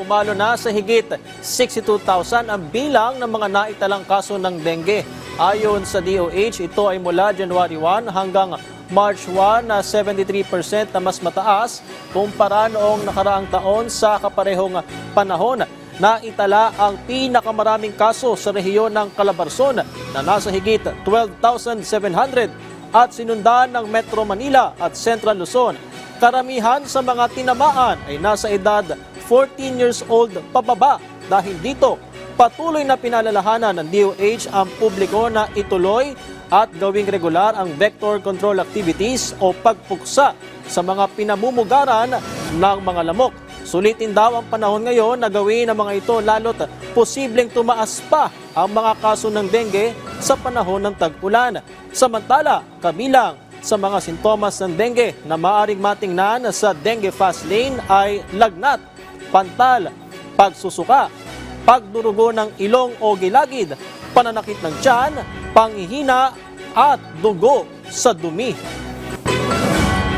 dumalo na sa higit 62,000 ang bilang ng mga naitalang kaso ng dengue. Ayon sa DOH, ito ay mula January 1 hanggang March 1 na 73% na mas mataas kumpara noong nakaraang taon. Sa kaparehong panahon, naitala ang pinakamaraming kaso sa rehiyon ng Calabarzon na nasa higit 12,700 at sinundan ng Metro Manila at Central Luzon. Karamihan sa mga tinamaan ay nasa edad 14 years old pababa. Dahil dito, patuloy na pinalalahanan ng DOH ang publiko na ituloy at gawing regular ang vector control activities o pagpuksa sa mga pinamumugaran ng mga lamok. Sulitin daw ang panahon ngayon na gawin ang mga ito lalo't posibleng tumaas pa ang mga kaso ng dengue sa panahon ng tag-ulan. Samantala, kabilang sa mga sintomas ng dengue na maaaring matingnan sa Dengue Fast Lane ay lagnat, pantal, pagsusuka, pagdurugo ng ilong o gilagid, pananakit ng tiyan, panghihina at dugo sa dumi.